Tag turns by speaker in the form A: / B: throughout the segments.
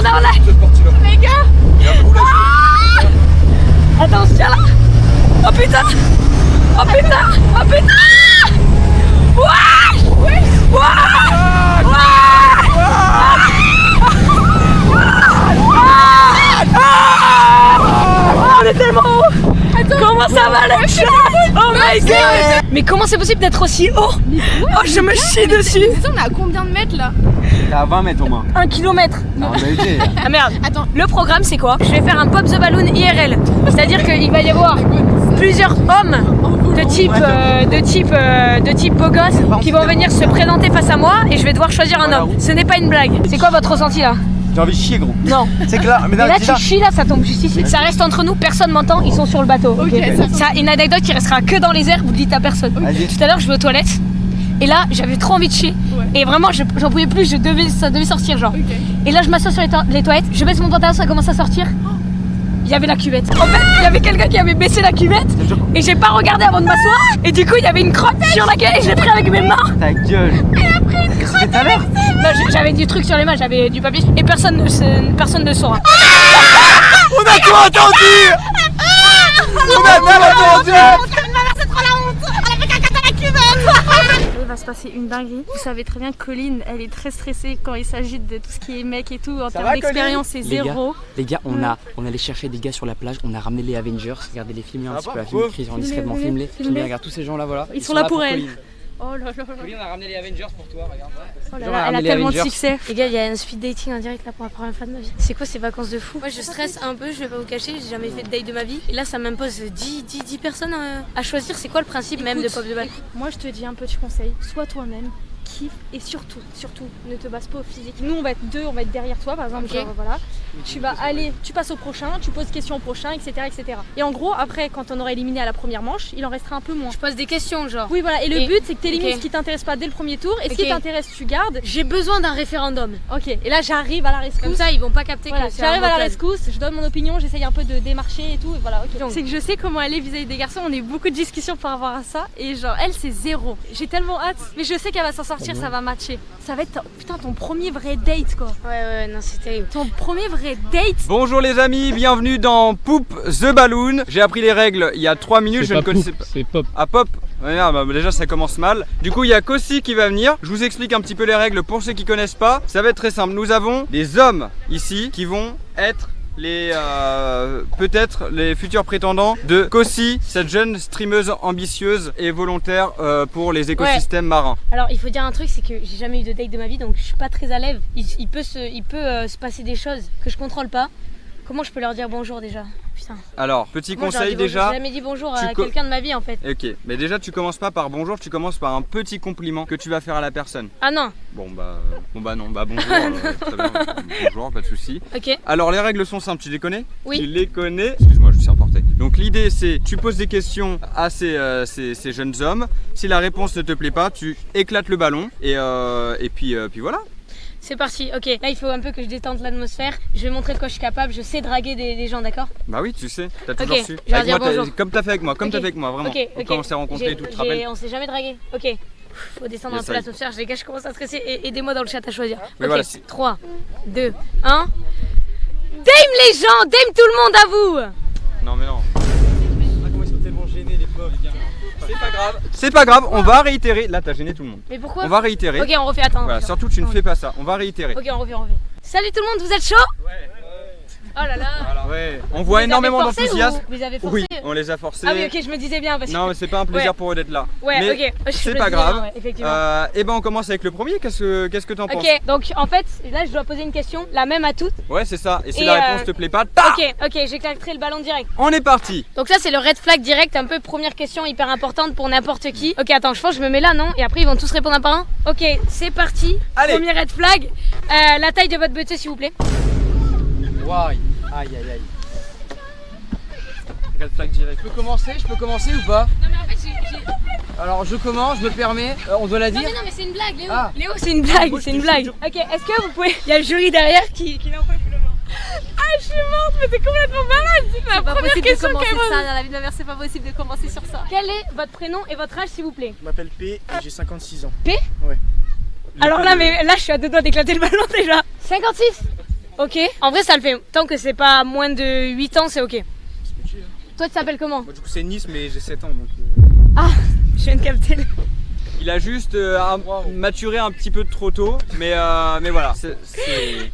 A: est en live. Les gars. Attention là. Oh putain. Oh putain. Oh putain. Ouah. On est tellement haut. Comment ça va le chat? Oh my god. Mais comment c'est possible d'être aussi haut? Oh je me chie dessus.
B: On est à combien de mètres là?
C: T'es à 20 mètres au moins.
A: 1 kilomètre. Ah merde.
B: Attends.
A: Le programme c'est quoi? Je vais faire un Pop the Balloon IRL. C'est-à-dire qu'il va y avoir plusieurs hommes de type beau gosse qui vont venir se présenter face à moi et je vais devoir choisir un homme. Ce n'est pas une blague. C'est quoi votre ressenti là?
C: J'ai envie de chier gros.
A: Non.
C: C'est clair. Mais
A: là tu chies là, ça tombe juste ici. Ça reste entre nous, personne m'entend, ils sont sur le bateau.
B: Ok,
A: Ça, une anecdote qui restera que dans les airs, vous le dites à personne. Tout à l'heure je vais aux toilettes et là j'avais trop envie de chier. Et vraiment j'en pouvais plus, ça devait sortir genre. Et là je m'assois sur les toilettes, je baisse mon pantalon, ça commence à sortir. Il y avait la cuvette. En fait, il y avait quelqu'un qui avait baissé la cuvette et j'ai pas regardé avant de m'asseoir. Et du coup, il y avait une crotte sur laquelle je l'ai pris avec mes mains.
C: Ta gueule.
B: Elle a pris une crotte.
C: C'était tout à l'heure.
A: J'avais du truc sur les mains, j'avais du papier et personne ne saura.
C: On a tout entendu. On a tout entendu.
B: C'est trop la honte. Elle a fait caca dans la cuvette.
D: Il va se passer une dinguerie. Vous savez très bien que Colline, elle est très stressée quand il s'agit de tout ce qui est mec et tout. En termes d'expérience, c'est zéro.
E: Les gars, on allait chercher des gars sur la plage, on a ramené les Avengers, regardez les filmer un petit peu, la film crise, on discrètement filmé. Regarde tous ces gens là, voilà.
D: Ils sont là pour elle.
E: Colline.
D: Oh là là.
E: Colline, on a ramené les Avengers pour toi, regarde.
D: Oh là là, elle a tellement de succès. Les gars, il y a un speed dating en direct là pour la première fois de ma vie. C'est quoi ces vacances de fou? Moi je stresse un peu, je vais pas vous cacher, j'ai jamais fait de date de ma vie. Et là ça m'impose 10 personnes à choisir. C'est quoi le principe même de Pop the Balloon? Moi je te dis un petit conseil, sois toi-même. Kiffe et surtout, ne te base pas au physique. Nous on va être deux, on va être derrière toi par exemple, genre voilà. Tu vas aller, tu passes au prochain, tu poses question au prochain, etc. Et en gros, après quand on aura éliminé à la première manche, il en restera un peu moins.
A: Je pose des questions genre.
D: Oui voilà, et le but c'est que tu élimines ce qui t'intéresse pas dès le premier tour et ce qui t'intéresse tu gardes.
A: J'ai besoin d'un référendum.
D: Ok, et là j'arrive à la rescousse.
A: Comme ça ils vont pas capter
D: voilà,
A: que c'est
D: j'arrive à la rescousse, je donne mon opinion, j'essaye un peu de démarcher et tout, et voilà, ok. C'est que je sais comment elle est vis-à-vis des garçons, on a eu beaucoup de discussions par rapport à ça, et genre elle c'est zéro. J'ai tellement hâte, mais je sais qu'elle va s'en sortir, ça va matcher. Ça va être putain ton premier vrai date quoi.
A: Ouais, non c'est terrible.
D: Ton premier vrai date.
C: Bonjour les amis, bienvenue dans Poop the Balloon. J'ai appris les règles il y a 3 minutes, je ne connaissais pas.
F: C'est Pop.
C: Ah Pop. Ouais, bah, déjà ça commence mal. Du coup il y a Kossi qui va venir. Je vous explique un petit peu les règles pour ceux qui connaissent pas. Ça va être très simple. Nous avons des hommes ici qui vont être peut-être les futurs prétendants de Kossi, cette jeune streameuse ambitieuse et volontaire pour les écosystèmes marins.
A: Alors il faut dire un truc, c'est que j'ai jamais eu de date de ma vie, donc je suis pas très à l'aise. Il peut se passer des choses que je contrôle pas. Comment je peux leur dire bonjour déjà? Putain.
C: Alors, petit conseil
A: déjà.
C: déjà.
A: J'ai jamais dit bonjour à quelqu'un de ma vie en fait.
C: Ok, mais déjà tu commences pas par bonjour, tu commences par un petit compliment que tu vas faire à la personne.
A: Ah non.
C: Bon bah non, bah bonjour, très bien, bonjour, pas de souci.
A: Ok.
C: Alors les règles sont simples, tu les connais?
A: Oui.
C: Tu les connais? Excuse-moi, je me suis emporté. Donc l'idée c'est, tu poses des questions à ces jeunes hommes. Si la réponse ne te plaît pas, tu éclates le ballon et puis voilà.
A: C'est parti, ok. Là il faut un peu que je détende l'atmosphère. Je vais montrer de quoi je suis capable. Je sais draguer des gens, d'accord?
C: Bah oui, tu sais, t'as toujours su.
A: Je vais leur dire bonjour.
C: Comme t'as fait avec moi, vraiment.
A: Ok.
C: Quand on s'est rencontrés, tout te rappelles.
A: On s'est jamais dragué. Ok. Faut descendre un peu l'atmosphère. Les gars, je commence à stresser. Aidez-moi dans le chat à choisir.
C: Oui,
A: ok,
C: voilà,
A: 3, 2, 1. Dame les gens, dame tout le monde à vous.
C: Non mais non. Comment ils sont tellement gênés les pauvres gars. C'est pas grave, on va réitérer. Là t'as gêné tout le monde.
A: Mais pourquoi?
C: On va réitérer.
A: Ok, on refait, attends.
C: Voilà, surtout tu ne fais pas ça, on va réitérer.
A: Ok, on refait. Salut tout le monde, vous êtes chaud?
C: Ouais.
A: Oh là là.
C: Voilà, ouais. On voit énormément d'enthousiasme.
A: Vous les avez forcés?
C: Oui, on les a forcés.
A: Ah oui, ok, je me disais bien parce que...
C: Non, mais c'est pas un plaisir pour eux d'être là.
A: Ouais,
C: mais
A: ok.
C: C'est pas grave.
A: Bien, ouais, effectivement.
C: Et ben on commence avec le premier. Qu'est-ce que t'en penses?
A: Ok, donc en fait, là je dois poser une question, la même à toutes.
C: Ouais, c'est ça. Et si la réponse te plaît pas,
A: ok, j'éclaterai le ballon direct.
C: On est parti.
A: Donc ça c'est le red flag direct, un peu première question hyper importante pour n'importe qui. Ok, attends, je pense que je me mets là, non? Et après ils vont tous répondre un par un. Ok, c'est parti.
C: Allez.
A: Premier red flag. La taille de votre bête s'il vous plaît.
E: Wow. Aïe.
C: Red flag direct.
E: Je peux commencer ou pas?
A: Non mais en fait j'ai...
E: Alors je commence, je me permets, on doit la dire?
A: Non mais c'est une blague Léo.
E: Ah.
A: Léo c'est une blague, c'est une blague. Ok, est-ce que vous pouvez... Il y a le jury derrière qui n'en peut plus le voir. Ah je suis morte, mais t'es complètement malade. C'est ma première question
D: de commencer
A: qu'elle
D: ça dans la vie de ma mère, c'est pas possible de commencer sur ça.
A: Quel est votre prénom et votre âge s'il vous plaît?
F: Je m'appelle P et j'ai 56 ans.
A: P?
F: Ouais.
A: Alors là, mais là je suis à deux doigts d'éclater le ballon déjà. 56? Ok. En vrai, ça le fait. Tant que c'est pas moins de 8 ans, c'est ok. Toi, tu t'appelles comment?
F: Moi, du coup, c'est Nice, mais j'ai 7 ans donc.
A: Ah, je viens de capter.
C: Il a juste maturé un petit peu trop tôt, mais voilà.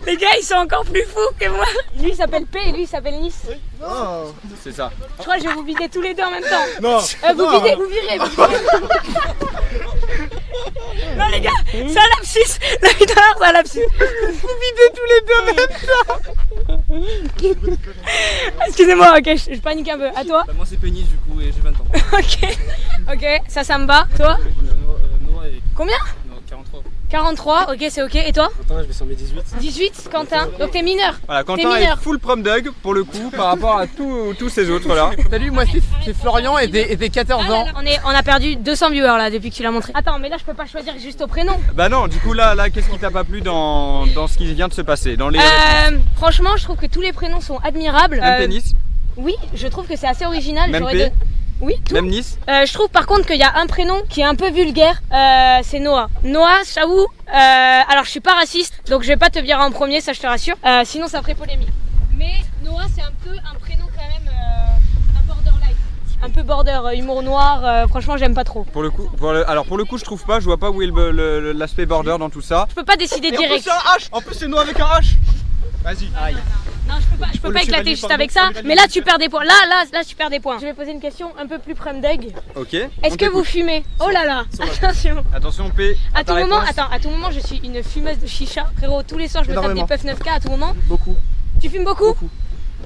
A: Les gars, ils sont encore plus fous que moi. Lui, il s'appelle P et lui, il s'appelle Nice.
F: Non.
C: C'est ça.
A: Je crois que je vais vous vider tous les deux en même temps.
F: Non.
A: Vous virez. Non les gars, c'est un lapsus. La vie d'honneur, c'est un lapsus. Vous videz tous les deux en même temps. Excusez-moi, ok, je panique un peu. À toi?
F: Bah, moi, c'est Pénis du coup et j'ai 20 ans.
A: Ok, ça me va. Toi?
F: Noah et...
A: Combien?
F: Non, 43.
A: 43, ok, c'est ok. Et toi?
F: Quentin, je vais sur mes 18.
A: 18, Quentin. Donc t'es mineur.
C: Voilà, Quentin est full prom dog pour le coup par rapport à tous ces autres là.
F: Salut, moi c'est Florian et des 14 ans.
A: On a perdu 200 viewers là depuis que tu l'as montré. Attends, mais là je peux pas choisir juste au prénom.
C: Bah non, du coup là qu'est-ce qui t'a pas plu dans ce qui vient de se passer dans les
A: franchement, je trouve que tous les prénoms sont admirables.
C: Même Pénis?
A: Oui, je trouve que c'est assez original.
C: Même P?
A: Oui, tout.
C: Même Nice?
A: Je trouve par contre qu'il y a un prénom qui est un peu vulgaire, c'est Noah. Noah, j'avoue, alors je suis pas raciste, donc je vais pas te virer en premier, ça je te rassure, sinon ça ferait polémique. Mais Noah c'est un peu un prénom quand même un borderline, un peu border, humour noir, franchement j'aime pas trop.
C: Pour le coup, je trouve pas, je vois pas où est l'aspect border dans tout ça.
A: Je peux pas décider direct.
F: En plus c'est un H, en plus c'est Noah avec un H. Vas-y.
C: Aïe.
A: Non, je peux pas éclater juste avec ça, mais là tu perds des points, là tu perds des points. Je vais poser une question un peu plus prom dog.
C: Ok.
A: Est-ce que vous fumez? Oh là là, attention.
C: Attention P.
A: À tout moment, je suis une fumeuse de chicha. Frérot, tous les soirs je me tape des puffs 9K à tout moment.
F: Beaucoup.
A: Tu fumes beaucoup?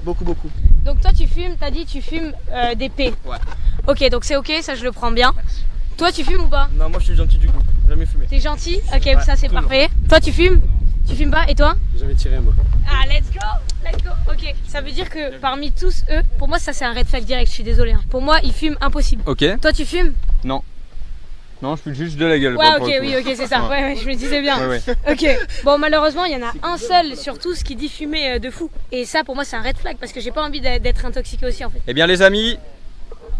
F: Beaucoup.
A: Donc toi tu fumes, t'as dit tu fumes des P.
C: Ouais.
A: Ok, donc c'est ok, ça je le prends bien. Toi tu fumes ou pas?
F: Non, moi je suis gentil du coup, jamais fumé.
A: T'es gentil? Ok, ça c'est parfait. Toi tu fumes? Tu fumes pas? Et toi?
F: J'ai jamais tiré moi.
A: Ah, let's go. Ok, ça veut dire que parmi tous eux, pour moi ça c'est un red flag direct, je suis désolée. Hein. Pour moi ils fument impossible.
C: Ok.
A: Toi tu fumes?
C: Non, je fume juste de la gueule.
A: Ouais, ok, c'est ça. Ouais, je me disais bien.
C: Ouais.
A: Ok, bon malheureusement il y en a un seul sur tous qui dit fumer de fou. Et ça pour moi c'est un red flag parce que j'ai pas envie d'être intoxiqué aussi en fait.
C: Eh bien les amis,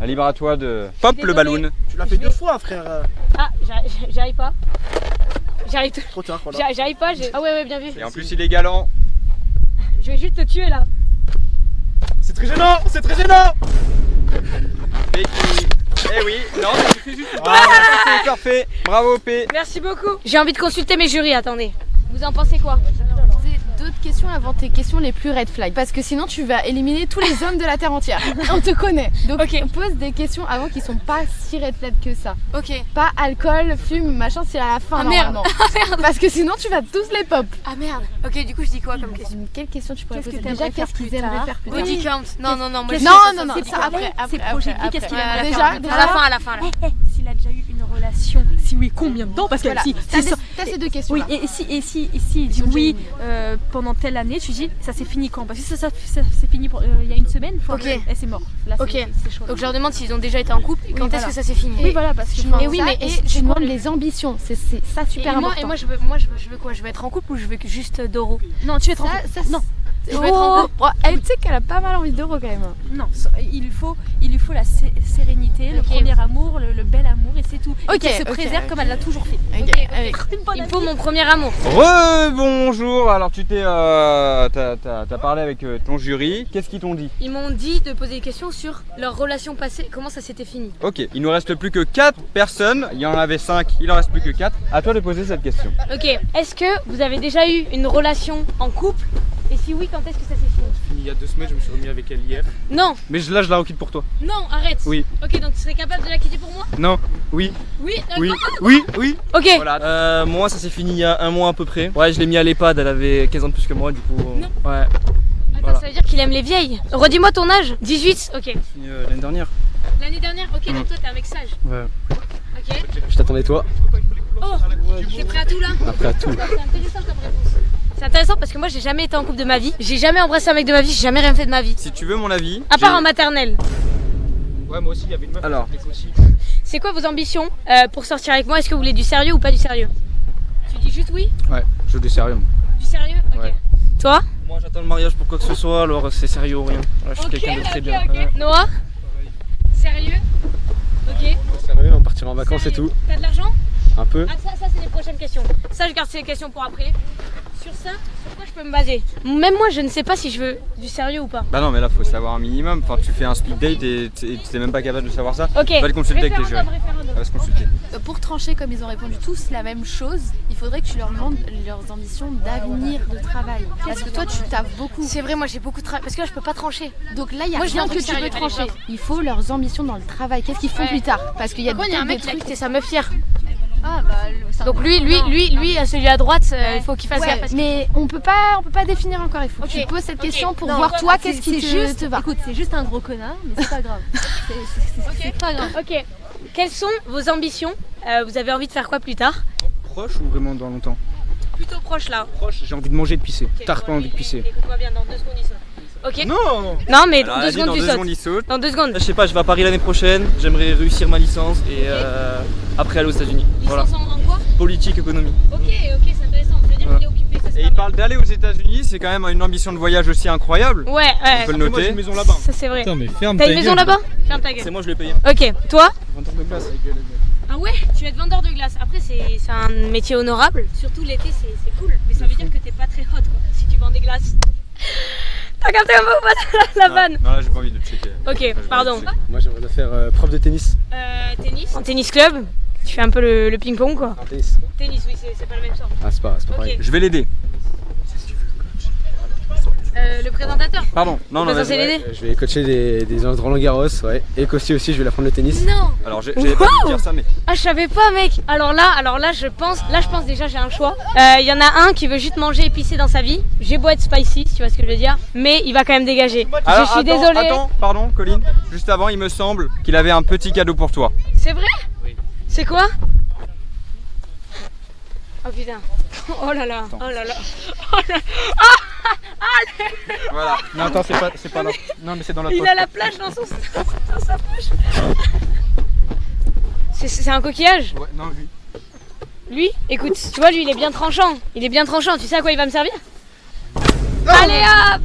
C: libre à toi de pop le ballon.
F: Tu l'as fait 2 fois frère.
A: Ah, j'arrive pas. J'arrive
F: Trop tard voilà.
A: J'arrive pas, ah ouais bien vu.
C: Et en plus il est galant.
A: Je vais juste te tuer là.
F: C'est très gênant, c'est très gênant.
C: Eh oui, non, c'est juste. C'est parfait. Bravo P.
A: Merci beaucoup. J'ai envie de consulter mes jurys, attendez. Vous en pensez quoi?
B: D'autres questions avant tes questions les plus red flag, parce que sinon tu vas éliminer tous les hommes de la terre entière. On te connaît, donc pose des questions avant qui sont pas si red flag que ça.
A: Ok.
B: Pas alcool, fume, machin, c'est à la fin.
A: Ah merde.
B: Parce que sinon tu vas tous les pop.
A: Ah merde. Ok, du coup je dis quoi comme question?
B: Quelle question tu pourrais poser?
A: Déjà, qu'est-ce qu'ils aimeraient faire plus tard? Body count. Non, moi
B: non,
A: c'est
B: ça après.
A: C'est projet de vie, qu'est-ce qu'il aimerait
B: déjà,
A: faire à la fin.
G: S'il a déjà eu une relation, si oui, combien de temps? Parce que
B: voilà.
G: si
B: T'as ces deux questions.
G: oui, et si il dit oui pendant telle année, tu dis ça s'est fini quand? Parce que ça s'est fini il y a une semaine, et c'est mort. Là,
A: ok,
G: c'est chaud.
A: donc je leur demande s'ils ont déjà été en couple et quand est-ce que ça s'est fini.
G: Oui, voilà, parce que
B: Et oui, mais tu demandes les ambitions, c'est ça super important.
A: Et moi je veux quoi? Je veux être en couple ou je veux juste Doro?
G: non, tu veux être en couple. Non.
A: Je veux être en couple.
B: Elle, tu sais qu'elle a pas mal envie d'euros quand même.
G: Non, il lui faut la sérénité, le premier amour, le bel amour et c'est tout. Et qu'elle se préserve comme elle l'a toujours fait.
A: Il faut mon premier amour.
C: Bonjour. Alors tu t'as parlé avec ton jury. Qu'est-ce qu'ils t'ont dit?
A: Ils m'ont dit de poser des questions sur leur relation passée, comment ça s'était fini.
C: Ok, il nous reste plus que 4 personnes. Il y en avait 5, il en reste plus que 4. À toi de poser cette question.
A: Ok, est-ce que vous avez déjà eu une relation en couple? Et si oui, quand est-ce que ça s'est fini?
F: Il y a 2 semaines, je me suis remis avec elle hier.
A: Non.
C: Mais là je la requitte pour toi.
A: Non, arrête.
C: Oui.
A: Ok, donc tu serais capable de la quitter pour moi?
C: Non. Oui.
A: Oui.
F: Oui.
A: Ok.
F: Voilà. Moi ça s'est fini il y a 1 mois à peu près. Ouais, je l'ai mis à l'EHPAD, elle avait 15 ans de plus que moi du coup.
A: Non.
F: Ouais.
A: Attends,
F: Voilà.
A: ça veut dire qu'il aime les vieilles. Redis-moi ton âge. 18. Ok.
F: L'année dernière.
A: L'année dernière. Ok, donc toi t'es un mec sage.
F: Ouais.
A: Ok.
F: Je t'attendais toi.
A: Oh, t'es prêt à tout là?
F: Après à tout.
A: C'est intéressant comme réponse. C'est intéressant parce que moi j'ai jamais été en couple de ma vie. J'ai jamais embrassé un mec de ma vie. J'ai jamais rien fait de ma vie.
C: Si tu veux mon avis.
A: À part en maternelle.
F: Ouais, moi aussi il y avait une meuf.
C: Alors.
F: Aussi.
A: C'est quoi vos ambitions pour sortir avec moi? Est-ce que vous voulez du sérieux ou pas du sérieux? Tu dis juste oui?
C: Ouais, je veux du sérieux.
A: Du sérieux? Ok.
C: Ouais.
A: Toi?
F: Moi j'attends le mariage pour quoi que ce soit, alors c'est sérieux ou rien. Ouais, je suis quelqu'un de très bien. Ouais.
A: Noah? Sérieux? Ok.
F: Sérieux, on partira en vacances
A: Sérieux.
F: et tout.
A: T'as de l'argent?
F: Un peu.
A: Ah ça c'est les prochaines questions. Ça je garde ces questions pour après. Sur ça, sur quoi
D: quoi je peux me baser? Même moi, je ne sais pas si je veux du sérieux ou pas.
C: Bah non, mais là, faut savoir un minimum. Enfin, tu fais un speed date et t'es même pas capable de savoir ça.
D: Ok.
C: Va te consulter avec les jeunes. On va se consulter.
B: Pour trancher, comme ils ont répondu tous la même chose, il faudrait que tu leur demandes leurs ambitions d'avenir de travail. Parce que toi, tu taffes beaucoup.
D: C'est vrai, moi j'ai beaucoup de travail. Parce que là, je peux pas trancher.
B: Donc là, il y a
D: Moi, je
B: rien
D: viens
B: que tu peux trancher. Il faut leurs ambitions dans le travail. Qu'est-ce qu'ils font plus tard? Parce qu'il y a
D: il y a un mec qui a quitté sa meuf hier.
B: Ah bah,
D: Donc lui, celui à droite, il faut qu'il fasse gaffe.
B: Mais on peut pas définir encore. Il faut que tu poses cette question pour voir toi qu'est-ce qui te va.
G: Écoute, c'est juste un gros connard, mais c'est pas grave. C'est pas grave.
D: Ok. Quelles sont vos ambitions? Vous avez envie de faire quoi plus tard?
F: Proche ou vraiment dans longtemps?
D: Plutôt proche là.
F: Proche, j'ai envie de manger et de pisser. Tard, pas envie de pisser.
D: Écoute-moi bien, dans 2 secondes il saute. Ok.
F: Non,
D: mais
C: Alors,
D: dans 2 secondes tu sautes.
C: il saute.
D: Dans 2 secondes.
F: je sais pas, je vais à Paris l'année prochaine, j'aimerais réussir ma licence et après aller aux États-Unis. Voilà.
D: Licence en quoi?
F: Politique, économie.
D: Ok, c'est intéressant. Ça veut dire qu'il est occupé, ça c'est
C: Et
D: pas
C: il
D: mal.
C: parle d'aller aux États-Unis, c'est quand même une ambition de voyage aussi incroyable.
D: Ouais.
C: On peut le
F: Moi j'ai
C: noter.
F: une maison là-bas.
D: Ça c'est vrai.
H: Putain, mais ferme
D: T'as
H: ta
D: une maison
H: gueule.
D: là-bas? Ferme ta gueule.
F: C'est moi je l'ai payé.
D: Ok, toi?
F: Vendeur de glace.
D: Ah ouais, tu vas être vendeur de glace. Après, c'est un métier honorable. Surtout l'été, c'est cool. Mais ça veut dire que t'es pas très hot quoi, si tu vends des glaces. T'as capté un peu ou pas la vanne?
C: Non, là j'ai pas envie de checker.
D: Ok, pardon.
H: Moi j'aimerais bien faire prof de tennis.
D: Tennis? En tennis club? Tu fais un peu le ping-pong quoi?
H: En tennis.
D: Tennis, oui, c'est pas la même sorte.
H: Ah, c'est pas pareil.
C: Je vais l'aider.
D: Le présentateur?
C: Pardon. Non,
D: Bah, ça,
C: vas-y.
D: c'est l'aider.
H: Je vais coacher des Roland Garros, ouais. Et coacher aussi, je vais apprendre le tennis.
D: Non!
C: Alors j'avais pas envie de dire ça, mais
D: Ah, je savais pas, mec! Alors là, je pense déjà j'ai un choix. Il y en a un qui veut juste manger et pisser dans sa vie. J'ai beau être spicy, si tu vois ce que je veux dire, mais il va quand même dégager.
C: alors,
D: je suis
C: attends,
D: désolée.
C: Attends, pardon, Colline. Juste avant, il me semble qu'il avait un petit cadeau pour toi.
D: C'est vrai? Oui. C'est quoi? Oh putain. Oh là là. Oh là là. Oh là.
C: Voilà.
F: Non attends, c'est pas là. Non mais c'est dans la poche.
D: Il a la plage dans sa poche. C'est un coquillage?
C: Ouais, non, lui.
D: Lui, écoute, tu vois, lui il est bien tranchant. Tu sais à quoi il va me servir? Allez hop!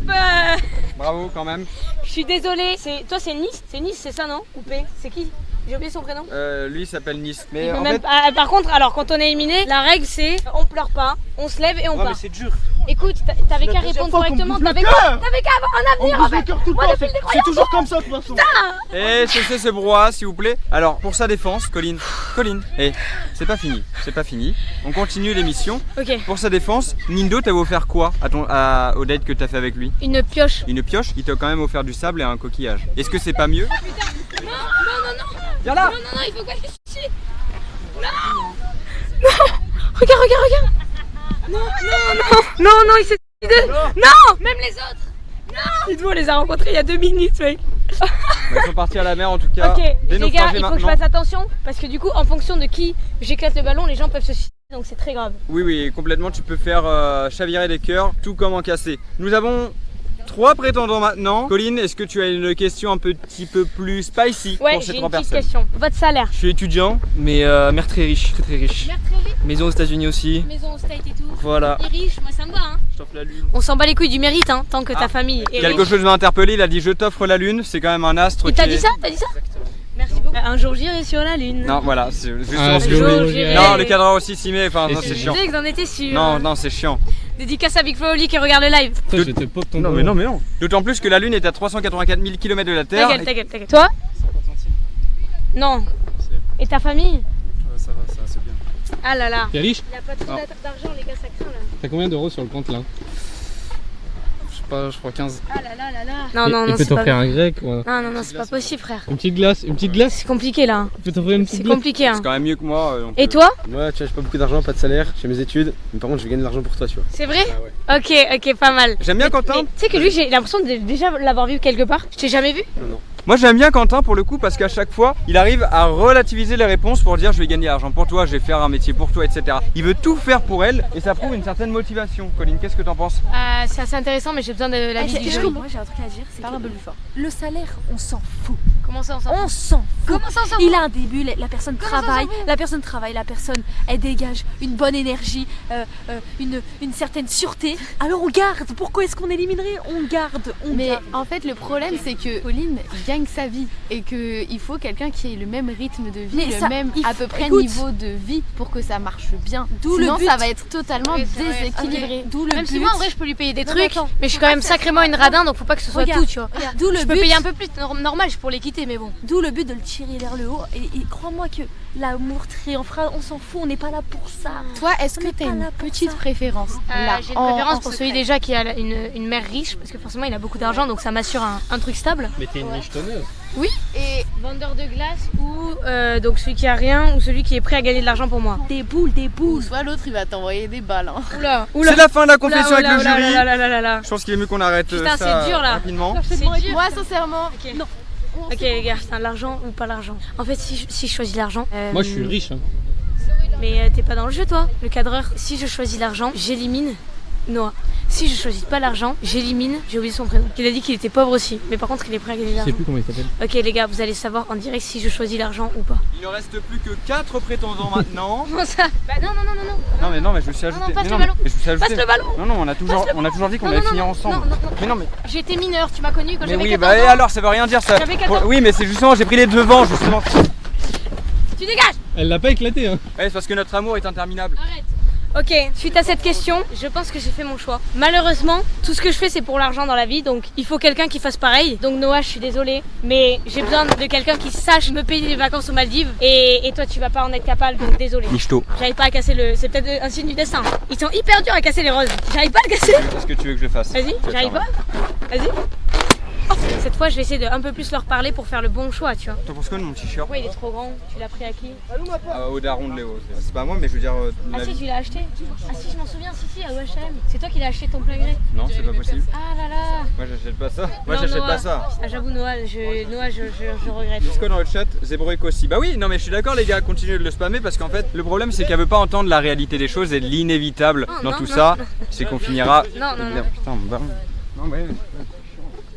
C: Bravo quand même.
D: Je suis désolée. Toi c'est Nice? C'est Nice, c'est ça non? Ou P? C'est qui? J'ai oublié son prénom.
C: Lui il s'appelle Nice. Mais
D: Il peut
C: en
D: même
C: fait,
D: pas- par contre, alors quand on est éliminé, la règle c'est on pleure pas, on se lève et on
F: Ouais mais
D: part.
F: c'est dur.
D: Écoute, t'avais qu'à répondre correctement, t'avais qu'à avoir un avenir en fait. Moi depuis le début.
F: C'est toujours comme ça de toute façon.
C: et cessez ce brouhaha s'il vous plaît. Alors pour sa défense, Colline, c'est pas fini. On continue l'émission.
D: Ok.
C: Pour sa défense, Nindo t'avait offert quoi au date que t'as fait avec lui?
D: Une pioche.
C: Une pioche. Il t'a quand même offert du sable et un coquillage. Est-ce que c'est pas mieux?
D: Non.
C: Viens là.
D: Non, il faut pas que je chie. Non. Regarde. Non, il s'est décidé. Non, même les autres. Non. Dites-moi, on les a rencontrés il y a 2 minutes, mec.
C: Ils sont partis à la mer en tout cas.
D: Ok, les gars,
C: naufragés
D: il faut que je
C: maintenant.
D: fasse attention parce que du coup, en fonction de qui j'éclate le ballon, les gens peuvent se suicider, donc c'est très grave.
C: Oui, complètement. Tu peux faire chavirer des cœurs, tout comme en cassé. Nous avons 3 prétendants maintenant. Colline, est-ce que tu as une question un petit peu plus spicy
D: Ouais,
C: pour ces
D: j'ai
C: 3
D: une petite
C: personnes?
D: question. Votre salaire?
F: Je suis étudiant, mais mère très riche, très riche.
D: Mère très riche,
F: Maison aux États-Unis aussi.
D: maison au state et tout.
F: Voilà.
D: Et riche, moi ça me va, hein.
F: Je t'offre la lune.
D: On s'en bat les couilles du mérite, hein, tant que ta famille est
C: Quelque
D: riche.
C: chose m'a interpellé, il a dit je t'offre la lune, c'est quand même un astre
D: Et
C: qui
D: t'as
C: est-
D: dit ça? Merci beaucoup. Un jour j'irai sur la lune.
C: Non, voilà, c'est justement
H: Un
C: ce que je
D: jour,
C: voulais.
D: j'irai.
C: Non, le cadre aussi s'y met, enfin non,
H: Et
C: c'est
D: Je
C: chiant.
D: disais que t'en étais sûr.
C: Non, c'est chiant.
D: Dédicace à Big Flo Oli qui regarde le live.
H: Toi, je te pop ton
C: Non,
H: dos.
C: mais non. D'autant plus que la lune est à 384 000 km de la Terre.
D: Ta gueule. Toi?
F: 50 centimes.
D: Non. Et ta famille?
F: Ça va, c'est bien.
D: Ah là là.
H: T'es riche?
D: Il a pas trop d'argent, les gars, ça craint là.
H: T'as combien d'euros sur le compte là?
F: Je sais pas, je crois 15.
D: Ah là là. Non,
H: Il peut
D: c'est pas.
H: t'offrir un grec ou un...
D: Non, c'est pas possible, frère.
H: Une petite glace?
D: C'est compliqué là.
H: Il peut t'offrir une petite
D: C'est
H: glace?
D: compliqué, hein.
C: C'est quand même mieux que moi. donc,
D: Et toi?
H: Moi, tu vois, j'ai pas beaucoup d'argent, pas de salaire, j'ai mes études, mais par contre, je vais gagner de l'argent pour toi, tu vois.
D: C'est vrai?
H: Ah ouais.
D: Ok, pas mal.
C: J'aime bien
D: Mais
C: Quentin.
D: tu sais que lui, j'ai l'impression de déjà l'avoir vu quelque part. Je t'ai jamais vu?
H: Non.
C: Moi j'aime bien Quentin pour le coup parce qu'à chaque fois il arrive à relativiser les réponses pour dire je vais gagner de l'argent pour toi, je vais faire un métier pour toi, etc. Il veut tout faire pour elle et ça prouve une certaine motivation. Colline, qu'est-ce que t'en penses?
D: C'est assez intéressant, mais j'ai besoin de la vie du jury.
G: Moi j'ai un truc à dire, c'est
B: Parle un peu
G: que
B: plus fort.
G: le salaire, on s'en fout.
A: Comment ça, on s'en fout?
G: On s'en fout.
A: Comment ça, on s'en fout?
G: Il a un début, la personne travaille, la personne, elle dégage une bonne énergie, une certaine sûreté. Alors on garde. Pourquoi est-ce qu'on éliminerait? On garde.
B: Mais en fait, le problème, c'est que Pauline gagne sa vie et qu'il faut quelqu'un qui ait le même rythme de vie, même à peu près niveau de vie pour que ça marche bien. Sinon, ça va être totalement déséquilibré.
A: Même si moi, en vrai, je peux lui payer des trucs, mais je suis quand même sacrément une radin, donc faut pas que ce soit tout, tu vois. Je peux payer un peu plus normal pour les quitter, mais bon.
G: D'où le but de le tirer vers le haut. Et crois-moi que l'amour triomphera, on s'en fout, on n'est pas là pour ça.
B: Toi, est-ce que tu as une petite préférence
A: J'ai une préférence pour celui déjà qui a une mère riche, parce que forcément il a beaucoup d'argent, donc ça m'assure un truc stable.
H: Mais t'es une michetonneuse.
A: Oui, et vendeur de glace ou donc celui qui a rien ou celui qui est prêt à gagner de l'argent pour moi.
G: Des boules.
B: Soit l'autre il va t'envoyer des balles.
A: Oula.
C: C'est la fin de la confession avec le jury.
A: Là.
C: Je pense qu'il est mieux qu'on arrête
A: putain,
C: ça
A: c'est dur, là.
C: rapidement.
A: C'est dur.
B: Moi sincèrement,
A: okay. Non. Ok les gars, c'est l'argent ou pas l'argent. En fait si je choisis l'argent...
H: Moi je suis riche. Hein.
A: Mais t'es pas dans le jeu toi, le cadreur. Si je choisis l'argent, j'élimine Noah. Si je choisis pas l'argent, j'élimine, j'ai oublié son prénom. Il a dit qu'il était pauvre aussi, mais par contre il est prêt à gagner de l'argent.
H: Je sais plus comment il s'appelle.
A: Ok les gars, vous allez savoir en direct si je choisis l'argent ou pas.
C: Il ne reste plus que 4 prétendants maintenant.
A: Comment ça? Bah non.
C: Non mais je me suis ajouté.
A: Non, passe le ballon.
C: Passe
A: le ballon.
C: Non, on a toujours dit qu'on allait finir ensemble.
A: Non. J'étais mineure, tu m'as connu quand j'avais 14 ans.
C: Bah et alors ça veut rien dire ça.
A: J'avais 14 ans.
C: Oui mais c'est justement, j'ai pris les devants justement.
A: Tu dégages.
H: Elle l'a pas éclaté hein.
C: Ouais, c'est parce que notre amour est interminable.
A: Arrête. Ok, suite à cette question, je pense que j'ai fait mon choix. Malheureusement, tout ce que je fais c'est pour l'argent dans la vie, donc il faut quelqu'un qui fasse pareil. Donc Noah, je suis désolée, mais j'ai besoin de quelqu'un qui sache me payer des vacances aux Maldives. Et toi, tu vas pas en être capable, donc désolée.
C: Michto.
A: J'arrive pas à casser le... C'est peut-être un signe du destin. Ils sont hyper durs à casser les roses. J'arrive pas à le casser.
C: Qu'est-ce que tu veux que je fasse?
A: Vas-y, j'arrive pas. Vas-y. Cette fois, je vais essayer de un peu plus leur parler pour faire le bon choix, tu vois.
C: T'en penses quoi de mon t-shirt?
A: Ouais, il est trop grand. Tu l'as pris à qui?
C: Au daron de Léo. C'est pas moi, mais je veux dire.
A: Ah si, tu l'as acheté? Ah si, je m'en souviens, si, à H&M. C'est toi qui l'as acheté ton plein gré?
C: Non, c'est pas possible.
A: Ah là là.
C: Moi, j'achète pas ça.
A: Ah, j'avoue, Noah, je regrette.
C: Disco dans le chat, Zebro et Kossi. Bah oui, non, mais je suis d'accord, les gars, continuez de le spammer parce qu'en fait, le problème, c'est qu'elle veut pas entendre la réalité des choses et l'inévitable dans tout ça. C'est qu'on finira.
A: Non.
C: Putain, bah. Non, mais.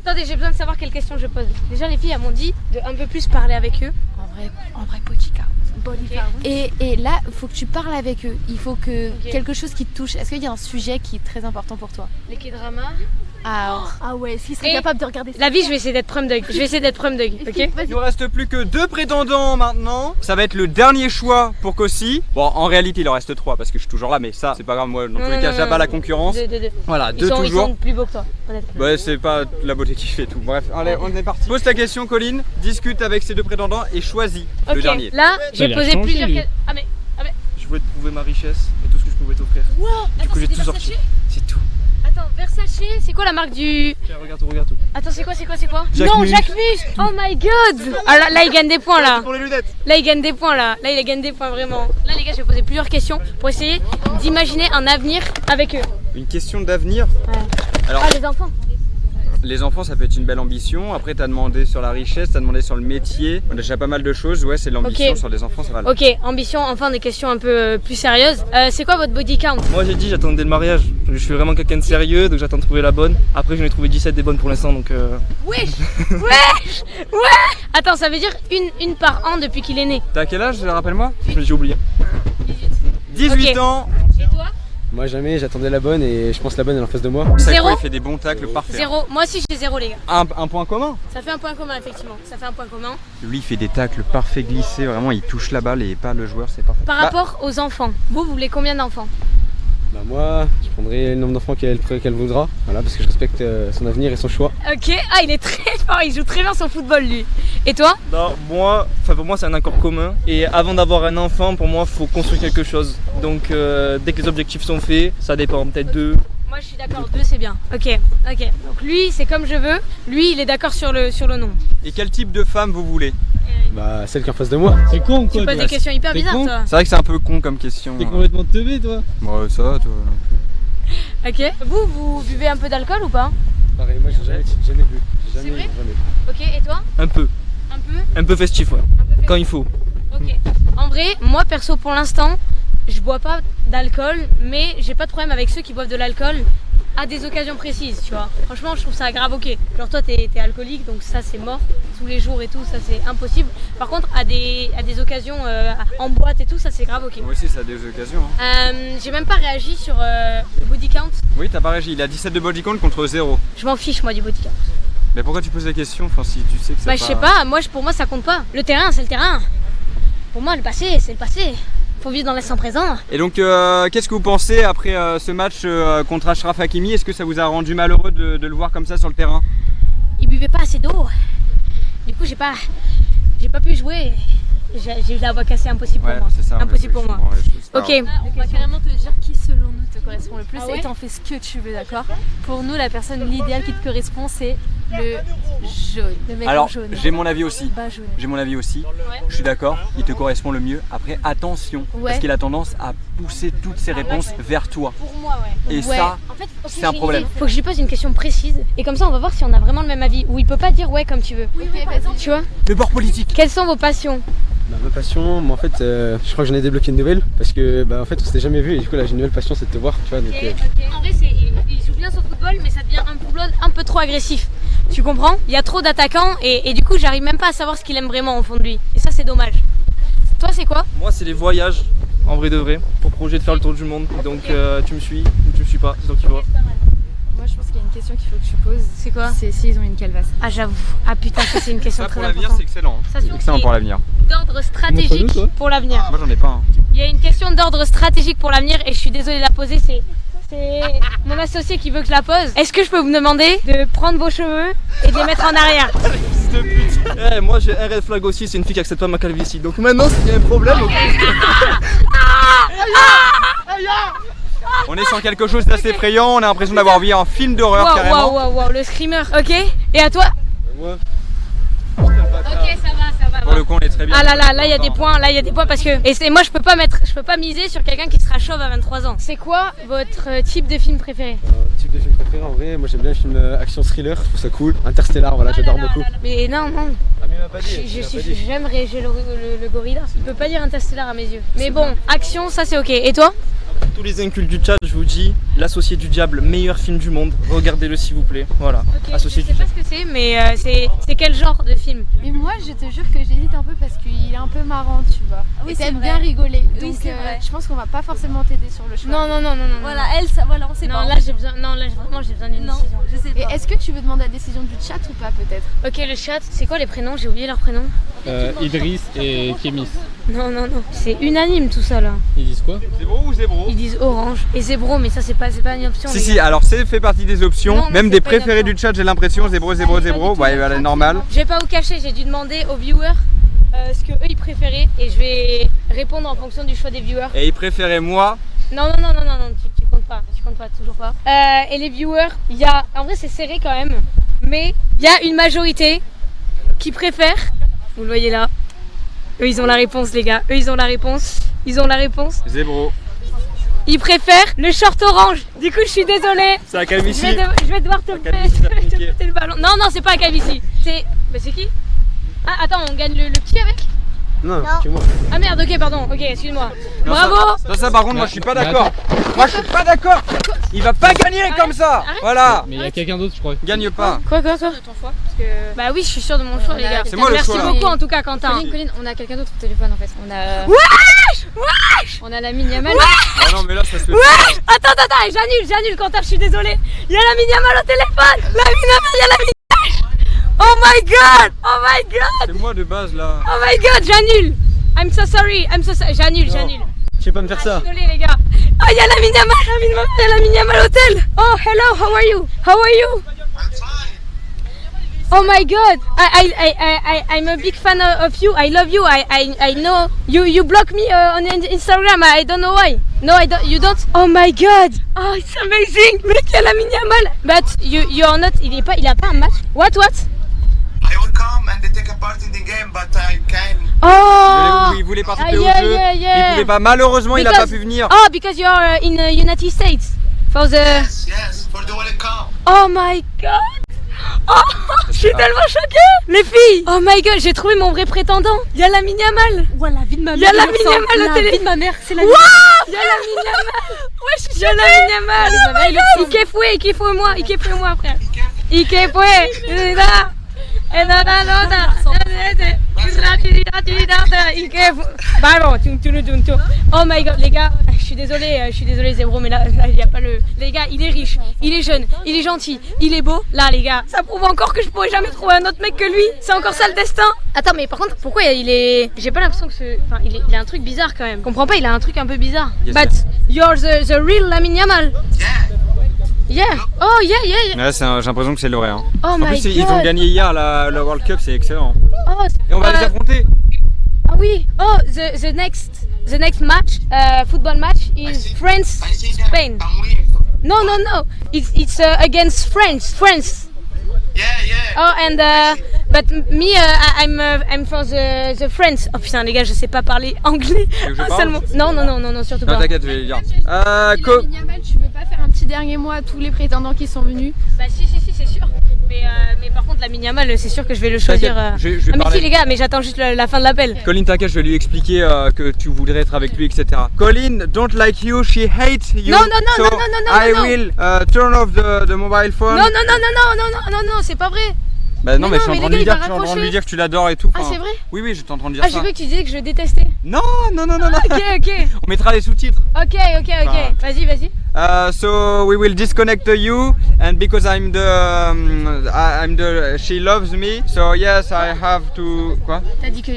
A: Attendez, j'ai besoin de savoir quelles questions je pose. Déjà, les filles, elles m'ont dit de un peu plus parler avec eux.
B: En vrai, Potika. Et là, il faut que tu parles avec eux. Il faut que quelque chose qui te touche. Est-ce qu'il y a un sujet qui est très important pour toi?
A: Les K-dramas.
G: Ah ouais, s'ils seraient capables de regarder ça.
A: La vie, je vais essayer d'être prom dog. Ok.
C: Il nous reste plus que 2 prétendants maintenant. Ça va être le dernier choix pour Kossi. Bon, en réalité, il en reste 3 parce que je suis toujours là, mais ça, c'est pas grave. Moi, dans tous les cas, j'abats la concurrence.
A: Deux.
C: Voilà,
A: ils
C: 2 toujours.
A: Ils sont plus beaux que toi, honnêtement.
C: Ouais, c'est pas la beauté qui fait tout. Bref, allez, on est parti. Pose ta question, Colline. Discute avec ces 2 prétendants et choisis le dernier.
A: Là, j'ai posé plusieurs questions. Ah mais.
F: Je voulais te prouver ma richesse et tout ce que je pouvais t'offrir.
A: Wow.
F: Du coup, j'ai tout sorti. C'est tout.
A: Attends, Versace, c'est quoi la marque du...
F: Tiens, regarde tout.
A: Attends, c'est quoi
F: Jacquemus.
A: Jacquemus. Oh my god. Ah là, il gagne des points là.
F: Pour les lunettes.
A: Là, il gagne des points là. Là, il gagne des points vraiment. Là, les gars, je vais poser plusieurs questions pour essayer d'imaginer un avenir avec eux.
C: Une question d'avenir.
A: Ouais.
C: Alors,
A: les enfants.
C: Les enfants, ça peut être une belle ambition. Après, t'as demandé sur la richesse, t'as demandé sur le métier. On a déjà pas mal de choses. Ouais, c'est l'ambition sur les enfants, ça va.
A: Ok, ambition, enfin des questions un peu plus sérieuses. C'est quoi votre body count?
F: Moi, j'ai dit, j'attendais le mariage. Je suis vraiment quelqu'un de sérieux, donc j'attends de trouver la bonne. Après, j'en ai trouvé 17 des bonnes pour l'instant, donc.
A: Wesh. Attends, ça veut dire une par an depuis qu'il est né.
C: T'as quel âge, rappelle-moi?
F: J'ai oublié.
C: 18 ans.
A: Et toi?
H: Moi jamais, j'attendais la bonne et je pense la bonne elle est en face de moi.
A: Zéro.
C: Il fait des bons tacles parfaits.
A: 0. Moi aussi j'ai 0 les gars.
C: Un point commun.
A: Ça fait un point commun effectivement. Ça fait un point commun.
C: Lui il fait des tacles parfaits glissés, vraiment il touche la balle et pas le joueur, c'est parfait.
A: Par rapport aux enfants, vous voulez combien d'enfants?
H: Bah moi, je prendrai le nombre d'enfants qu'elle voudra, voilà, parce que je respecte son avenir et son choix.
A: Ok, il est très fort, il joue très bien son football lui. Et toi?
F: Non, pour moi c'est un accord commun. Et avant d'avoir un enfant, pour moi, il faut construire quelque chose. Donc dès que les objectifs sont faits, ça dépend, peut-être 2.
A: Moi je suis d'accord, 2 c'est bien. Ok. Donc lui c'est comme je veux, lui il est d'accord sur le nom.
C: Et quel type de femme vous voulez?
H: Bah celle qui est en face de moi.
F: C'est con quoi.
A: Tu poses des questions hyper bizarres toi.
C: C'est vrai que c'est un peu con comme question.
F: T'es complètement teubé toi.
C: Ouais ça toi.
A: Ok. Vous buvez un peu d'alcool ou pas?
H: Pareil, moi j'ai jamais bu.
A: C'est vrai? Ok, et toi?
F: Un peu. Un peu festif, ouais. Quand il faut.
A: Ok. En vrai, moi perso pour l'instant, je bois pas d'alcool, mais j'ai pas de problème avec ceux qui boivent de l'alcool à des occasions précises, tu vois. Franchement, je trouve ça grave ok. Genre toi t'es alcoolique, donc ça c'est mort.
D: tous les jours et tout, ça c'est impossible. Par contre, à des occasions en boîte et tout, ça c'est grave ok.
C: Moi aussi, ça a des occasions.
D: J'ai même pas réagi sur le body count.
C: Oui, t'as pas réagi. Il a 17 de body count contre 0.
D: Je m'en fiche moi du body count.
C: Mais pourquoi tu poses la question? Enfin, si tu sais que c'est
D: Bah, je sais pas, pour moi ça compte pas. Le terrain, c'est le terrain. Pour moi, le passé, c'est le passé. Faut vivre dans l'instant présent.
C: Et donc, qu'est-ce que vous pensez après ce match contre Achraf Hakimi? Est-ce que ça vous a rendu malheureux de le voir comme ça sur le terrain?
D: Il buvait pas assez d'eau. Du coup, j'ai pas pu jouer. J'ai eu la voix cassée, impossible pour moi.
C: Ça,
D: impossible pour moi. Ok.
G: On va carrément te dire qui selon nous te correspond le plus
D: Ah ouais,
G: et t'en fais ce que tu veux, d'accord? Pour nous, la personne l'idéal qui te correspond, c'est le jaune. Le mec
C: Alors,
G: en jaune.
C: j'ai mon avis aussi.
G: Bas jaune.
C: J'ai mon avis aussi. Je suis d'accord, il te correspond le mieux. Après, attention, parce qu'il a tendance à pousser toutes ses réponses vers toi.
D: Pour moi, ouais.
C: Et ça,
D: en fait,
C: c'est un problème.
D: Faut que je lui pose une question précise et comme ça, on va voir si on a vraiment le même avis. Ou il peut pas dire ouais comme tu veux.
G: Oui, vas-y.
D: Tu vois?
C: Le bord politique.
D: Quelles sont vos passions?
H: Ma passion, moi en fait, je crois que j'en ai débloqué une nouvelle parce que en fait on s'était jamais vu et du coup là j'ai une nouvelle passion, c'est de te voir, tu vois. Donc,
D: En vrai, il joue bien son football, mais ça devient un football un peu trop agressif. Tu comprends? Il y a trop d'attaquants et du coup, j'arrive même pas à savoir ce qu'il aime vraiment au fond de lui. Et ça, c'est dommage. Toi, c'est quoi?
F: Moi, c'est les voyages, en vrai de vrai, pour projet de faire le tour du monde. Donc, tu me suis ou tu me suis pas, c'est toi qui vois.
B: Moi je pense qu'il y a une question qu'il faut que tu poses.
D: C'est quoi?
B: C'est s'ils ont une calvasse.
D: Ah, j'avoue. Ah putain, ça c'est une question
C: Ça,
D: très
C: pour l'avenir,
D: importante.
C: c'est excellent.
D: Ça,
C: C'est excellent pour l'avenir.
D: D'ordre stratégique pour l'avenir.
C: Moi, j'en ai pas. Hein.
D: Il y a une question d'ordre stratégique pour l'avenir et je suis désolée de la poser, c'est mon associé qui veut que je la pose. Est-ce que je peux vous demander de prendre vos cheveux et de les mettre en arrière?
F: Fils de pute. Moi j'ai un red flag aussi, c'est une fille qui accepte pas ma calvitie. Donc maintenant s'il y a un problème,
C: On est sur quelque chose d'assez effrayant, on a l'impression d'avoir vu un film d'horreur carrément.
D: Waouh, le screamer, ok. Et à toi?
F: Moi.
D: Ok, ça va.
C: Pour le coup, on est très bien.
D: Ah là, il y a des points, parce que et moi je peux pas miser sur quelqu'un qui sera chauve à 23 ans. C'est quoi votre type de film préféré?
H: type de film préféré en vrai, moi j'aime bien les films action thriller, je trouve ça cool. Interstellar, voilà, j'adore beaucoup.
D: Mais non.
H: Ah mais il m'a pas dit.
D: J'aimerais le gorilla. Il peut pas dire Interstellar à mes yeux. Mais bon, action, ça c'est ok. Et toi?
F: Tous les incultes du chat, je vous dis, L'Associé du Diable, meilleur film du monde. Regardez-le s'il vous plaît. Voilà.
D: Okay,
F: Associé
D: je sais pas ce que c'est, mais c'est quel genre de film?
B: Mais moi je te jure que j'hésite un peu parce qu'il est un peu marrant, tu vois.
G: Oui,
B: et
G: c'est
B: t'aimes
G: vrai.
B: bien rigoler.
G: Oui,
B: Donc
G: c'est vrai.
B: je pense qu'on va pas forcément t'aider sur le choix.
D: Non.
G: Voilà, elle, ça, voilà, on sait pas.
D: Là j'ai besoin d'une
G: Non,
D: décision.
G: je sais
B: Et
G: pas.
B: est-ce que tu veux demander la décision du chat ou pas peut-être?
D: Ok, le chat, c'est quoi les prénoms? J'ai oublié leurs prénoms.
I: Idriss et Kémis.
D: Non. C'est unanime tout ça là.
I: Ils disent quoi?
C: Zébro ou Zébro?
D: Ils disent orange et zébro, mais ça c'est pas une option. les
C: Si,
D: gars.
C: alors c'est fait partie des options,
D: Non,
C: même
D: c'est
C: des
D: pas une
C: préférés
D: option.
C: du chat, j'ai l'impression, Zébro, ouais, voilà, normal.
D: Je vais pas vous cacher, j'ai dû demander aux viewers ce que eux ils préféraient et je vais répondre en fonction du choix des viewers.
C: Et ils préféraient moi.
D: Non, tu comptes pas, toujours pas. Et les viewers, en vrai c'est serré quand même, mais il y a une majorité qui préfère, vous le voyez là, eux ils ont la réponse les gars, ils ont la réponse.
C: Zébro.
D: Ils préfèrent le short orange, du coup je suis désolée.
C: C'est la calvitie.
D: Je vais devoir te péter le ballon. Non, c'est pas un calvitie, c'est qui? Ah attends, on gagne le petit avec?
H: Non, que moi.
D: Ah merde, ok, pardon, ok, excuse-moi.
C: Non,
D: Bravo.
C: Ça par contre, moi je suis pas d'accord. Moi je suis pas d'accord. Il va pas gagner comme ça.
D: Arrête.
C: Voilà.
I: Mais il y a quelqu'un d'autre, je crois.
C: Gagne pas.
D: Quoi de ton choix parce que... Bah oui, je suis sûre de mon choix les gars.
C: C'est moi le choix, là.
D: Merci beaucoup en tout cas Quentin.
B: Colline, on a quelqu'un d'autre au téléphone en fait. On a.
D: Wesh.
B: On a la Yamal.
C: Ah non mais là ça se fait.
D: Wesh. Attends, j'annule Quentin, je suis désolée. Il y a la Yamal au téléphone. Il y a la Yamal. Oh my god.
C: C'est moi de base là.
D: Oh my god, j'annule. I'm so sorry. J'annule.
H: Je sais pas me faire ça.
D: Désolée les gars. Oh, il y a la Yamal hôtel. Oh, hello, how are you? Oh my god, I'm a big fan of you. I love you. I know you block me on Instagram. I don't know why. No, you don't. Oh my god. Oh, it's amazing. Mec, il y a la Yamal. But you are not. Il a pas un match. What?
J: I will come and take a part in the game, but I can.
D: Oh.
C: Il voulait participer au
D: yeah,
C: jeu.
D: yeah.
C: Il pouvait pas. Malheureusement, il a pas pu venir.
D: Oh, because you are in the United States for the.
J: Yes, for the World Cup.
D: Oh my god. Oh, je suis tellement choquée. Les filles. Oh my god, j'ai trouvé mon vrai prétendant. Il y a la Yamal.
G: Ouais, la vie de ma mère.
D: Il y a la Yamal au télé.
G: La vie de ma mère, c'est la
D: Wow. Il y a la Yamal. Ouais, je suis choquée. Il y a la Yamal. Il kiffe moi frère. Il kiffe là.
A: Oh my god, les gars, je suis désolée Zébro, mais là il y a pas le. Les gars, il est riche, il est jeune, il est gentil, il est beau. Là les gars, ça prouve encore que je pourrais jamais trouver un autre mec que lui. C'est encore ça le destin. Attends, mais par contre, pourquoi il est. J'ai pas l'impression que ce. Enfin, il a un truc bizarre quand même. Je comprends pas, il a un truc un peu bizarre.
C: Yes,
A: But you're the real Lamine Yamal. Yeah. Oh yeah.
C: Ouais, j'ai l'impression que c'est le vrai. Hein.
A: Oh
C: en
A: my
C: plus,
A: god.
C: ils ont gagné hier la World Cup, c'est excellent.
A: Oh,
C: et on va les affronter.
A: Ah oui. Oh, the next match, football match is France-Spain. No. It's against France.
J: Yeah.
A: Oh, and but me, I'm for the France. Oh putain, les gars, je sais pas parler anglais. Seulement. Non, surtout pas.
C: Non, t'inquiète, je vais les dire.
B: Lamine Yamal, tu veux pas faire un petit dernier mot à tous les prétendants qui sont venus?
A: Bah si, c'est sûr. Mais par contre, Lamine Yamal, c'est sûr que je vais le choisir.
C: Je vais
A: mais
C: parler.
A: si les gars, mais j'attends juste la fin de l'appel.
C: Colin, t'inquiète, je vais lui expliquer que tu voudrais être avec lui, etc. Colin, don't like you, she hates you.
A: Non,
C: so I will turn off the mobile phone.
A: Non, c'est pas vrai.
C: Bah non, mais je suis en train de lui dire, que tu l'adores et tout.
A: Ah, c'est vrai?
C: Oui, j'étais en train de dire
A: Ah,
C: ça.
A: j'ai cru que tu disais que je le détestais.
C: Non.
A: Ok.
C: On mettra les sous-titres.
A: Ok. Vas-y.
C: So we will disconnect you, and because she loves me, so yes, I have to. Quoi?
A: T'as dit que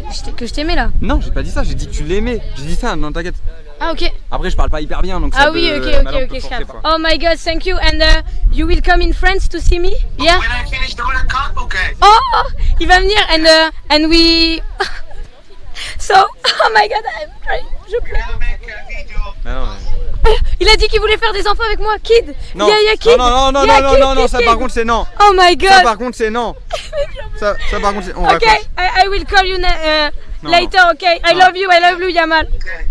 A: je t'aimais là?
C: Non, j'ai pas dit ça, j'ai dit que tu l'aimais. J'ai dit ça, non, t'inquiète.
A: Ah, ok.
C: Après, je parle pas hyper bien, donc ça.
A: Ah oui, ok, je capte. Oh my god, thank you. And you will come in France to see me? Yeah?
J: When I finish the World Cup, okay.
A: Oh, il va venir and we. So, oh my god, I'm crying. Je pleure.
J: I'll make a video.
C: Non,
A: Il a dit qu'il voulait faire des enfants avec moi, kid.
C: non,
A: Yeah, kid.
C: non, ça par contre c'est non.
A: Oh my god.
C: Ça par contre c'est non. ça par contre c'est. On
A: Ok, I will call you later, okay? I love you, Yamal.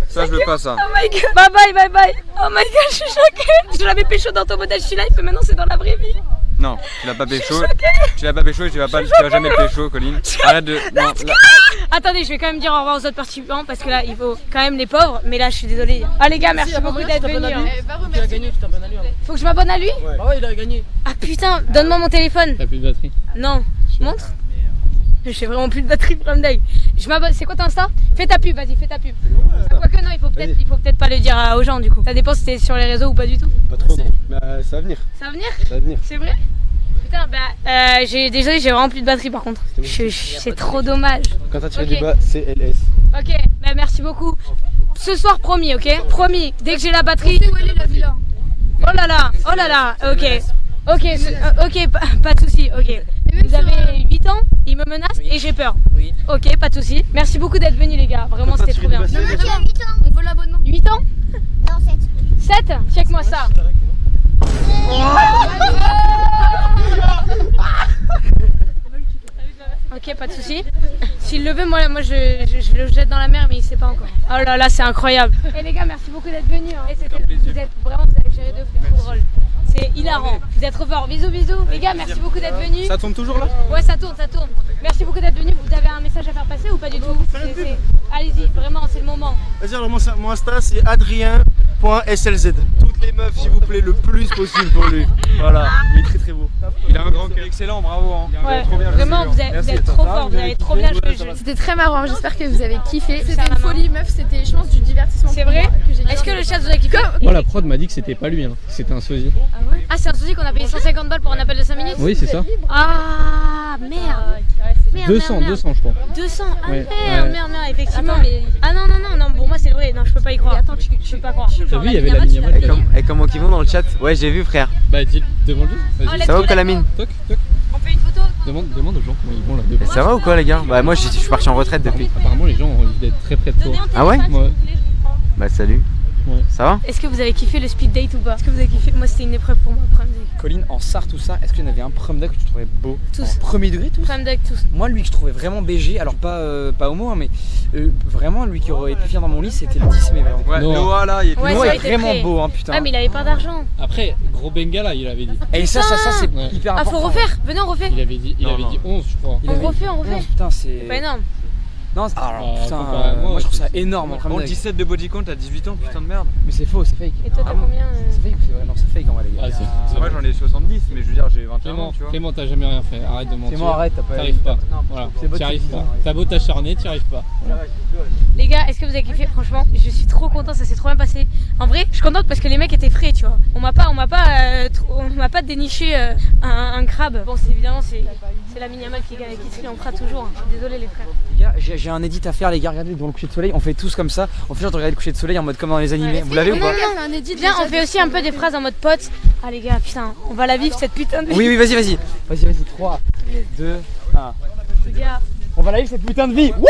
C: Ça je veux pas ça.
A: Oh my god. Bye bye. Oh my god, je suis choquée. Je l'avais pécho dans ton modèle life et maintenant c'est dans la vraie vie.
C: Non, tu l'as pas pécho. Tu l'as pas pécho et tu vas jamais pécho, Colin. Arrête de. Non,
A: Attendez, je vais quand même dire au revoir aux autres participants parce que là il faut quand même les pauvres. Mais là je suis désolée. Ah les gars, merci beaucoup d'être venus.
E: Il a gagné, tu t'abonnes à lui.
A: Faut que je m'abonne à lui?
E: Ouais, il a gagné.
A: Ah putain, donne-moi mon téléphone.
I: T'as plus de batterie?
A: Non, montre. J'ai vraiment plus de batterie, problème d'œil. Je m'abonne. C'est quoi ton Insta? Fais ta pub, vas-y, fais ta pub. Quoique non, il faut peut-être pas le dire aux gens du coup. Ça dépend si t'es sur les réseaux ou pas du tout.
H: Pas trop, non. Mais ça va venir.
A: Ça va venir?
H: Ça va venir.
A: C'est vrai? Putain, désolé, j'ai vraiment plus de batterie par contre. C'est trop dommage.
H: Quand t'as tiré du bas, CLS.
A: Ok, merci beaucoup. Ce soir, promis, ok? Promis, dès que j'ai la batterie.
B: Où elle est la villa?
A: Oh là là, ok, pas de soucis, ok. Vous avez 8 ans, il me menace et j'ai peur.
E: Oui.
A: Ok, pas de soucis. Merci beaucoup d'être venu les gars, vraiment c'était trop bien.
B: Non, mais 8 ans. On veut l'abonnement.
A: 8 ans?
G: Non, 7.
A: 7? Check-moi ça. Ok, pas de soucis. S'il le veut, moi je le jette dans la mer, mais il sait pas encore. Oh là là, c'est incroyable. Et les gars, merci beaucoup d'être venus. Hein. Vous avez géré de fou, c'est trop drôle. C'est hilarant. Vous êtes trop forts. Bisous. Les gars, merci beaucoup d'être venus.
C: Ça tourne toujours là?
A: Ouais, ça tourne. Merci beaucoup d'être venus. Vous avez un message à faire passer ou pas du tout? Allez-y, vraiment, c'est le moment.
K: Vas-y, alors mon Insta c'est adrien.slz. Toutes les meufs, s'il vous plaît, le plus possible pour lui. Voilà, il est très beau.
C: Il a un grand cœur excellent, bravo. Hein.
A: Ouais,
C: trop bien
A: vraiment, vous êtes trop fort, vous avez trop bien joué.
B: C'était très marrant, j'espère que vous avez kiffé. C'était une folie, meuf, c'était, je pense, du divertissement.
A: C'est vrai? Est-ce que le chat vous a kiffé?
I: Moi, la prod m'a dit que c'était pas lui, hein. C'était un sosie.
A: Ah, c'est un sosie qu'on a payé 150 balles pour un appel de 5 minutes?
I: Oui, c'est ça.
A: Ah, merde.
I: 200, je crois.
A: 200? Ah
I: Ouais,
A: merde, effectivement. Ah non, pour moi c'est le vrai, non, je peux pas y croire. Attends, je peux pas croire.
I: T'as vu, il y avait Lamine Yamal.
L: Et comment qu'ils vont dans le chat? Ouais, j'ai vu, frère.
I: Bah, dis devant lui. Vas-y.
L: Ça va ou quoi, Lamine?
I: Toc.
A: On fait une photo?
I: Demande aux gens comment ils vont là.
L: Ça va ou quoi, les gars? Bah, moi, je suis parti en retraite depuis.
I: Apparemment, les gens ont envie d'être très près de toi.
L: Ah ouais?
I: Ouais.
L: Bah, salut.
I: Ouais.
L: Ça va?
A: Est-ce que vous avez kiffé le speed date ou pas? Est-ce que vous avez kiffé? Moi, c'était une épreuve pour moi, prom date.
E: Colline, en Sarthe, tout ça, est-ce qu'il y en avait un prom date que tu trouvais beau?
A: Tous.
E: En premier degré, tous?
A: Prom date, tous.
E: Moi, lui que je trouvais vraiment BG, alors pas homo, hein, mais vraiment, lui qui aurait pu finir dans mon lit, c'était le 10 mai, vraiment.
C: Ouais, Noah là, il est
E: Noah est vraiment beau, hein, putain.
A: Ah, mais il avait pas d'argent.
I: Après, gros Bengala, il avait dit.
E: Et ça, c'est hyper important.
A: Ah, faut refaire. Venez, on refait.
I: Il avait dit 11, je crois.
A: On refait.
E: putain, c'est
A: pas énorme.
E: Non, alors putain, moi je trouve ça énorme.
C: Bon, 17 de body count à 18 ans, putain de merde.
E: Mais c'est faux, c'est fake.
D: Et toi, t'as combien
E: C'est fake, c'est vrai, non, c'est fake en vrai, les gars.
C: Moi j'en ai 70, mais je veux dire, j'ai 21 ans, tu vois.
I: Clément, t'as jamais rien fait, arrête de mentir.
E: Clément, arrête,
I: t'arrives pas. Voilà, t'y arrives pas. T'as beau t'acharner, t'y arrives pas.
D: Les gars, est-ce que vous avez kiffé? Franchement, je suis trop content, ça s'est trop bien passé. En vrai, je suis contente parce que les mecs étaient frais, tu vois. On m'a pas déniché un crabe. Bon, évidemment, c'est la Minimal qui gagne, qui on fera toujours. Désolé les frères.
E: Les gars, j'ai un edit à faire, les gars. Regardez devant le coucher de soleil. On fait tous comme ça. On fait genre de regarder le coucher de soleil en mode comme dans les animés. Vous l'avez ou pas?
D: Viens, on fait aussi un peu des phrases en mode pote. Ah les gars, putain, on va la vivre cette putain de vie.
E: Oui, vas-y. Vas-y. 3, 2, 1.
D: Les gars,
E: on va la vivre cette putain de vie. Wouh!